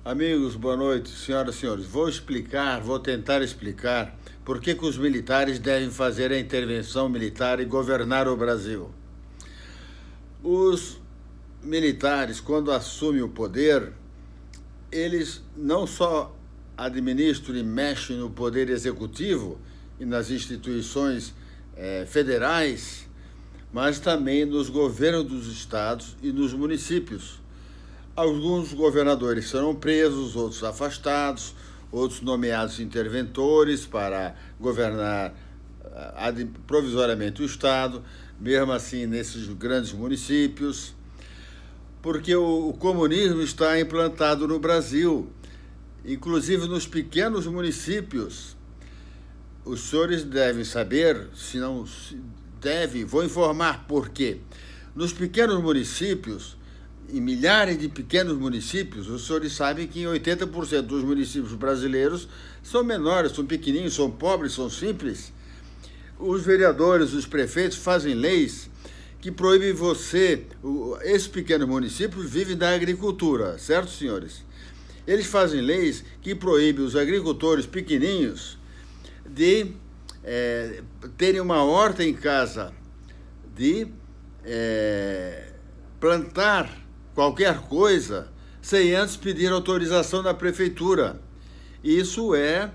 Amigos, boa noite, senhoras e senhores. Vou tentar explicar por que os militares devem fazer a intervenção militar e governar o Brasil. Os militares, quando assumem o poder, eles não só administram e mexem no poder executivo e nas instituições federais, mas também nos governos dos estados e nos municípios. Alguns governadores serão presos, outros afastados, outros nomeados interventores para governar provisoriamente o Estado, mesmo assim nesses grandes municípios, porque o comunismo está implantado no Brasil, inclusive nos pequenos municípios. Os senhores devem saber, se não devem, vou informar por quê. Nos pequenos municípios, em milhares de pequenos municípios, os senhores sabem que 80% dos municípios brasileiros são menores, são pequenininhos, são pobres, são simples. Os vereadores, os prefeitos fazem leis que proíbem esses pequenos municípios vivem da agricultura, certo, senhores? Eles fazem leis que proíbem os agricultores pequeninhos de terem uma horta em casa, de plantar qualquer coisa sem antes pedir autorização da prefeitura. Isso é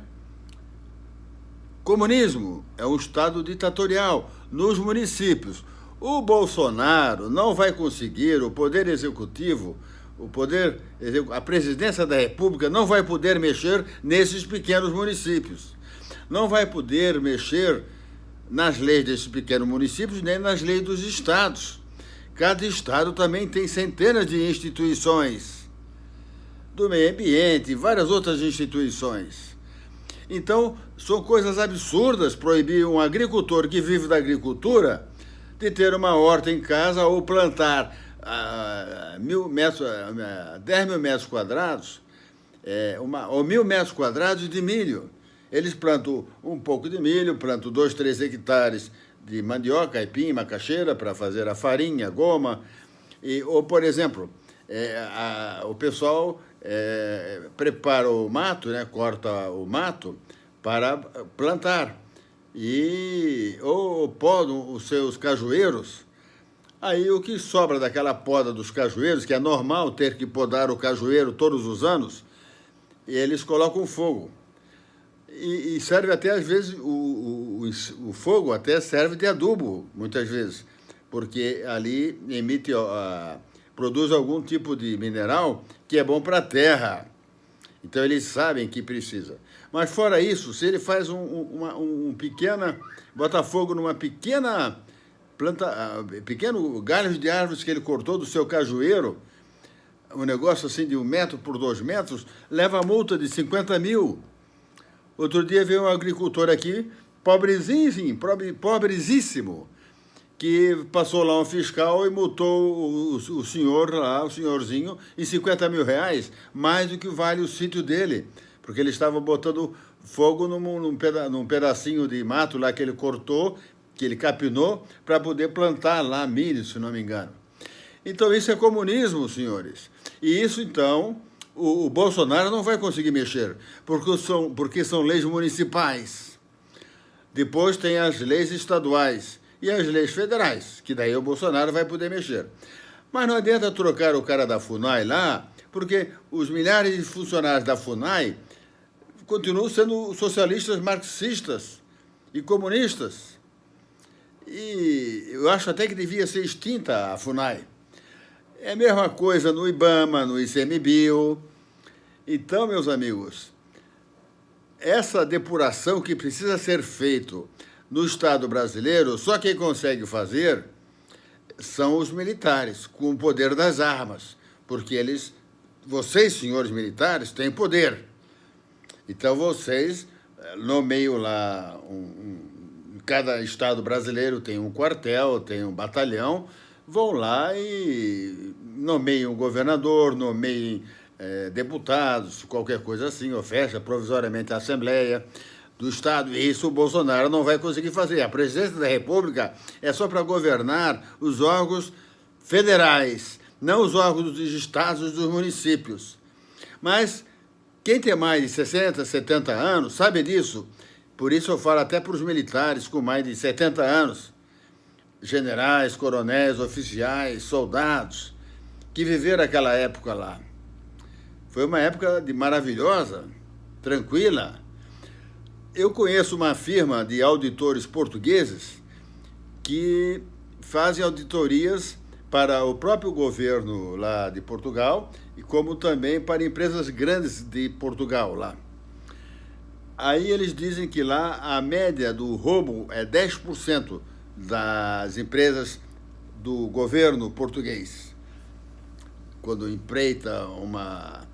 comunismo, é um Estado ditatorial nos municípios. O Bolsonaro não vai conseguir, o Poder Executivo, a Presidência da República não vai poder mexer nesses pequenos municípios. Não vai poder mexer nas leis desses pequenos municípios, nem nas leis dos estados. Cada estado também tem centenas de instituições do meio ambiente e várias outras instituições. Então, são coisas absurdas proibir um agricultor que vive da agricultura de ter uma horta em casa ou plantar 10 mil metros quadrados ou 1.000 metros quadrados de milho. Eles plantam um pouco de milho, plantam 2, 3 hectares de mandioca, aipim, macaxeira para fazer a farinha, a goma. Ou, por exemplo, o pessoal prepara o mato, corta o mato para plantar. Ou podam os seus cajueiros. Aí o que sobra daquela poda dos cajueiros, que é normal ter que podar o cajueiro todos os anos, eles colocam fogo. E serve até, às vezes, o fogo até serve de adubo, muitas vezes, porque ali produz algum tipo de mineral que é bom para a terra. Então, eles sabem que precisa. Mas, fora isso, se ele faz bota fogo numa pequeno galho de árvores que ele cortou do seu cajueiro, um negócio assim de 1 metro por 2 metros, leva a multa de 50 mil. Outro dia veio um agricultor aqui, pobrezíssimo, que passou lá um fiscal e multou o senhorzinho, em 50 mil reais, mais do que vale o sítio dele, porque ele estava botando fogo num pedacinho de mato lá que ele cortou, que ele capinou, para poder plantar lá milho, se não me engano. Então, isso é comunismo, senhores. E isso, então, o Bolsonaro não vai conseguir mexer, porque são leis municipais. Depois tem as leis estaduais e as leis federais, que daí o Bolsonaro vai poder mexer. Mas não adianta trocar o cara da FUNAI lá, porque os milhares de funcionários da FUNAI continuam sendo socialistas, marxistas e comunistas. E eu acho até que devia ser extinta a FUNAI. É a mesma coisa no IBAMA, no ICMBio. Então, meus amigos, essa depuração que precisa ser feita no Estado brasileiro, só quem consegue fazer são os militares, com o poder das armas, porque vocês, senhores militares, têm poder. Então, vocês nomeiam lá, cada Estado brasileiro tem um quartel, tem um batalhão, vão lá e nomeiam um governador, nomeiem deputados, qualquer coisa assim, ou fecha provisoriamente a Assembleia do Estado. E isso o Bolsonaro não vai conseguir fazer. A Presidência da República é só para governar os órgãos federais, não os órgãos dos estados e dos municípios. Mas quem tem mais de 60, 70 anos sabe disso. Por isso eu falo até para os militares com mais de 70 anos, generais, coronéis, oficiais, soldados, que viveram aquela época lá. Foi uma época maravilhosa, tranquila. Eu conheço uma firma de auditores portugueses que fazem auditorias para o próprio governo lá de Portugal e como também para empresas grandes de Portugal lá. Aí eles dizem que lá a média do roubo é 10% das empresas do governo português. Quando empreita uma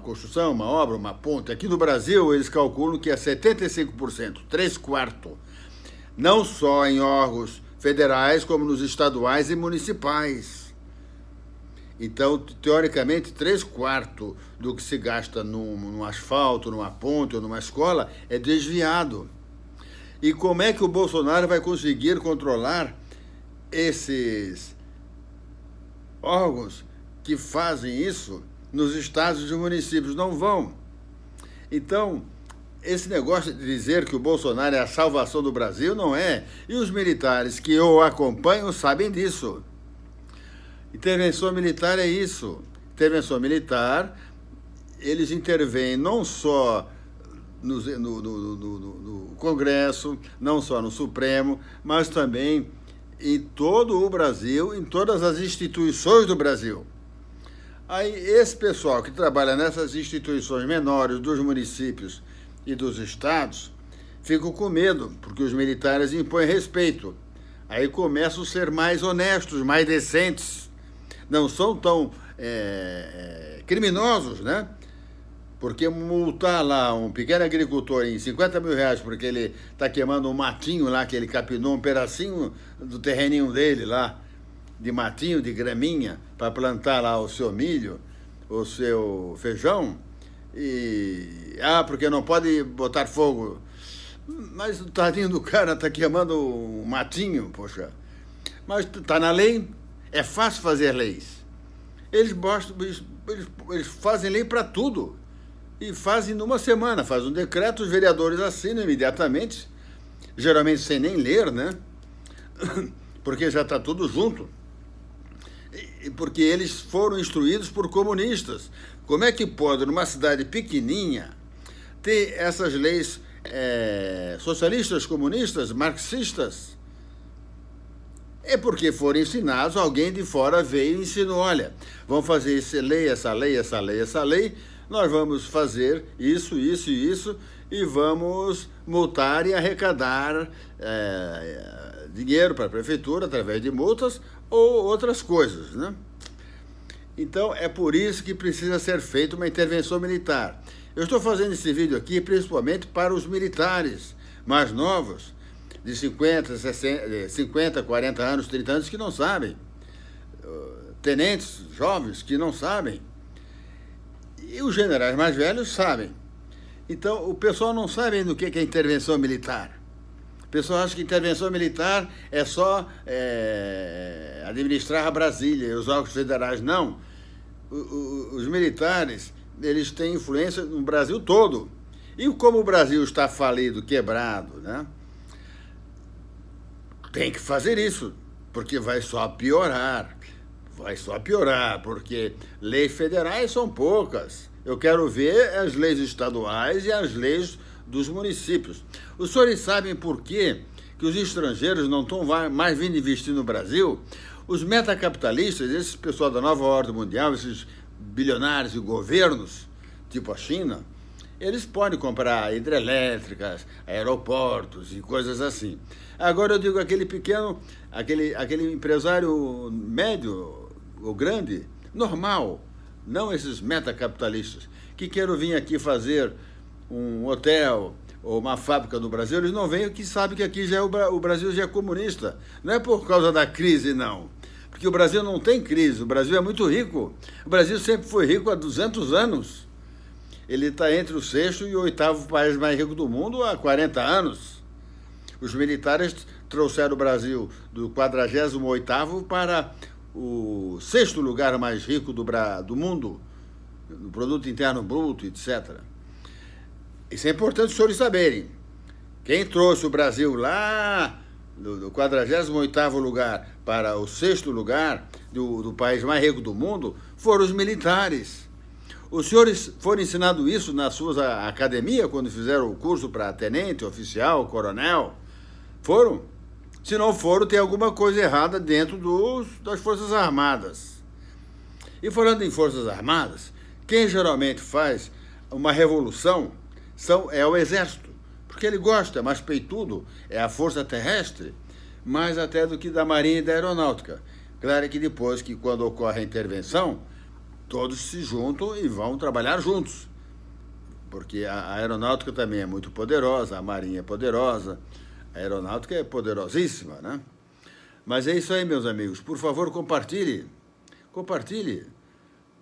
construção, uma obra, uma ponte. Aqui no Brasil, eles calculam que é 75%, 3/4. Não só em órgãos federais, como nos estaduais e municipais. Então, teoricamente, 3/4 do que se gasta num asfalto, numa ponte ou numa escola é desviado. E como é que o Bolsonaro vai conseguir controlar esses órgãos que fazem isso nos estados e municípios? Não vão. Então, esse negócio de dizer que o Bolsonaro é a salvação do Brasil não é. E os militares que o acompanham sabem disso. Intervenção militar é isso. Intervenção militar, eles intervêm não só no Congresso, não só no Supremo, mas também em todo o Brasil, em todas as instituições do Brasil. Aí esse pessoal que trabalha nessas instituições menores dos municípios e dos estados ficam com medo, porque os militares impõem respeito. Aí começam a ser mais honestos, mais decentes. Não são tão criminosos, né? Porque multar lá um pequeno agricultor em 50 mil reais porque ele está queimando um matinho lá, que ele capinou um pedacinho do terreninho dele lá, de matinho, de graminha, para plantar lá o seu milho, o seu feijão, porque não pode botar fogo. Mas o tadinho do cara está queimando um matinho, poxa. Mas está na lei, é fácil fazer leis. Eles fazem lei para tudo. E fazem numa semana, faz um decreto, os vereadores assinam imediatamente, geralmente sem nem ler, né? Porque já está tudo junto. Porque eles foram instruídos por comunistas. Como é que pode, numa cidade pequenininha, ter essas leis socialistas, comunistas, marxistas? É porque foram ensinados, alguém de fora veio e ensinou, olha, vamos fazer essa lei, nós vamos fazer isso, isso e isso, e vamos multar e arrecadar dinheiro para a prefeitura através de multas ou outras coisas, né? Então, é por isso que precisa ser feita uma intervenção militar. Eu estou fazendo esse vídeo aqui principalmente para os militares mais novos, de 50, 60, 50, 40 anos, 30 anos, que não sabem. Tenentes jovens que não sabem. E os generais mais velhos sabem. Então, o pessoal não sabe ainda o que é intervenção militar. O pessoal acha que intervenção militar é só administrar a Brasília e os órgãos federais. Não. Os militares, eles têm influência no Brasil todo. E como o Brasil está falido, quebrado, né? Tem que fazer isso, porque vai só piorar. Vai só piorar, porque leis federais são poucas. Eu quero ver as leis estaduais e as leis dos municípios. Os senhores sabem por quê que os estrangeiros não estão mais vindo investir no Brasil? Os metacapitalistas, esse pessoal da nova ordem mundial, esses bilionários e governos, tipo a China, eles podem comprar hidrelétricas, aeroportos e coisas assim. Agora eu digo aquele pequeno, aquele empresário médio ou grande, normal, não esses metacapitalistas, que queiram vir aqui fazer um hotel ou uma fábrica no Brasil, eles não vêm porque sabem que aqui já o Brasil já é comunista. Não é por causa da crise, não. Porque o Brasil não tem crise, o Brasil é muito rico. O Brasil sempre foi rico há 200 anos. Ele está entre o 6º e o 8º país mais rico do mundo há 40 anos. Os militares trouxeram o Brasil do 48º para o 6º lugar mais rico do mundo. do produto interno bruto, etc. Isso é importante os senhores saberem. Quem trouxe o Brasil lá do 48º lugar para o 6º lugar do país mais rico do mundo foram os militares. Os senhores foram ensinados isso nas suas academias, quando fizeram o curso para tenente, oficial, coronel? Foram? Se não foram, tem alguma coisa errada dentro das Forças Armadas. E falando em Forças Armadas, quem geralmente faz uma revolução é o Exército, porque ele gosta, mais peitudo, é a Força Terrestre, mais até do que da Marinha e da Aeronáutica. Claro que depois, quando ocorre a intervenção, todos se juntam e vão trabalhar juntos, porque a Aeronáutica também é muito poderosa, a Marinha é poderosa, a Aeronáutica é poderosíssima, né? Mas é isso aí, meus amigos. Por favor, compartilhe. Compartilhe.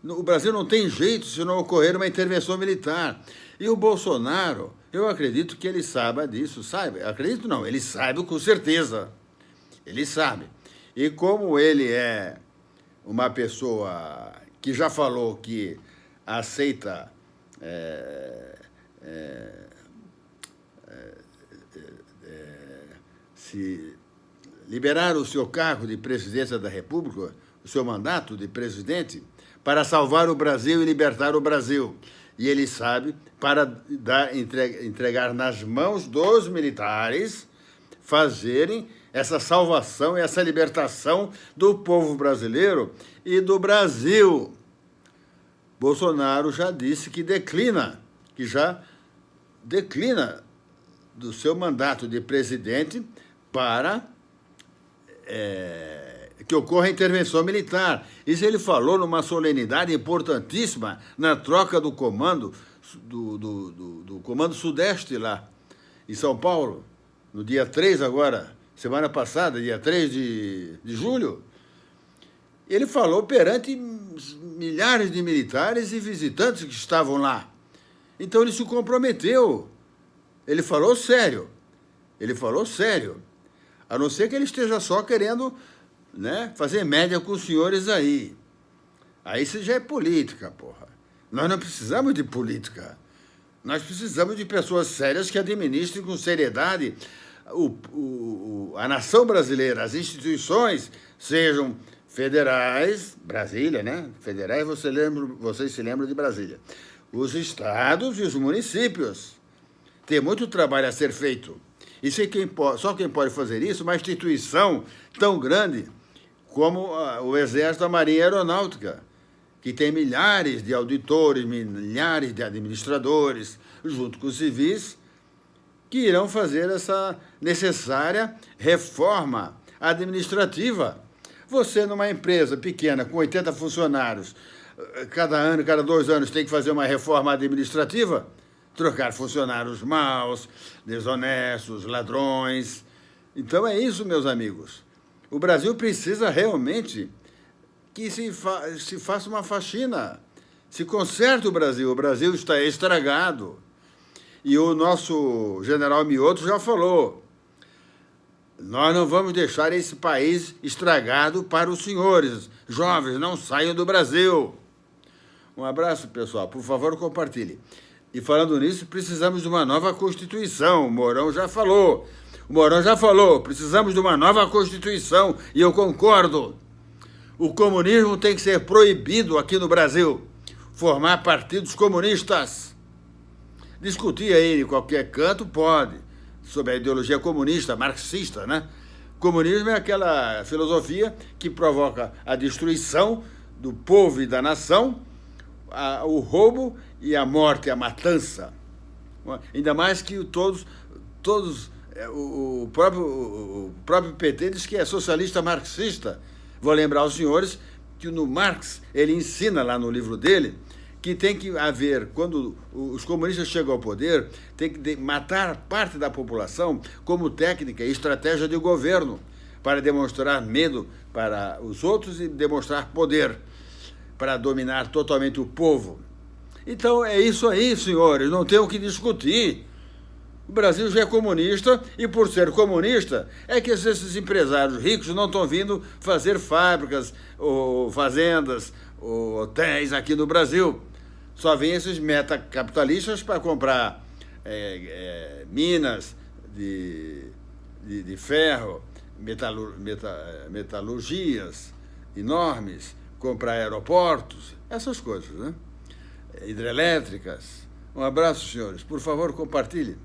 O Brasil não tem jeito se não ocorrer uma intervenção militar. E o Bolsonaro, eu acredito que ele saiba disso, sabe? Acredito não, ele sabe com certeza. Ele sabe. E como ele é uma pessoa que já falou que aceita se liberar o seu cargo de presidência da República, o seu mandato de presidente, para salvar o Brasil e libertar o Brasil. E ele sabe, para entregar nas mãos dos militares, fazerem essa salvação e essa libertação do povo brasileiro e do Brasil. Bolsonaro já disse que já declina do seu mandato de presidente para que ocorra a intervenção militar. Isso ele falou numa solenidade importantíssima na troca do comando, do Comando Sudeste lá em São Paulo, no dia 3 agora, semana passada, dia 3 de julho. Ele falou perante milhares de militares e visitantes que estavam lá. Então ele se comprometeu. Ele falou sério. Ele falou sério. A não ser que ele esteja só querendo, né, fazer média com os senhores aí. Aí isso já é política, porra. Nós não precisamos de política. Nós precisamos de pessoas sérias que administrem com seriedade a nação brasileira, as instituições, sejam federais, Brasília, né? Federais, vocês se lembram de Brasília. Os estados e os municípios. Tem muito trabalho a ser feito. E só quem pode fazer isso, uma instituição tão grande como o Exército, a Marinha e a Aeronáutica, que tem milhares de auditores, milhares de administradores, junto com os civis, que irão fazer essa necessária reforma administrativa. Você, numa empresa pequena, com 80 funcionários, cada 2 anos tem que fazer uma reforma administrativa, trocar funcionários maus, desonestos, ladrões. Então é isso, meus amigos. O Brasil precisa realmente que se faça uma faxina, se conserte o Brasil. O Brasil está estragado. E o nosso general Mioto já falou, nós não vamos deixar esse país estragado para os senhores. Jovens, não saiam do Brasil. Um abraço, pessoal. Por favor, compartilhe. E falando nisso, precisamos de uma nova Constituição. O Mourão já falou. Precisamos de uma nova Constituição. E eu concordo. O comunismo tem que ser proibido aqui no Brasil. Formar partidos comunistas. Discutir aí em qualquer canto pode, sobre a ideologia comunista, marxista, né? Comunismo é aquela filosofia que provoca a destruição do povo e da nação, o roubo e a morte, a matança. Ainda mais que o próprio PT diz que é socialista marxista. Vou lembrar aos senhores que no Marx, ele ensina lá no livro dele, que tem que haver, quando os comunistas chegam ao poder, tem que matar parte da população como técnica e estratégia de governo, para demonstrar medo para os outros e demonstrar poder, para dominar totalmente o povo. Então é isso aí, senhores, não tem o que discutir. O Brasil já é comunista e, por ser comunista, é que esses empresários ricos não estão vindo fazer fábricas, ou fazendas, ou hotéis aqui no Brasil. Só vêm esses metacapitalistas para comprar minas de ferro, metalurgias enormes, comprar aeroportos, essas coisas, né? Hidrelétricas. Um abraço, senhores. Por favor, compartilhem.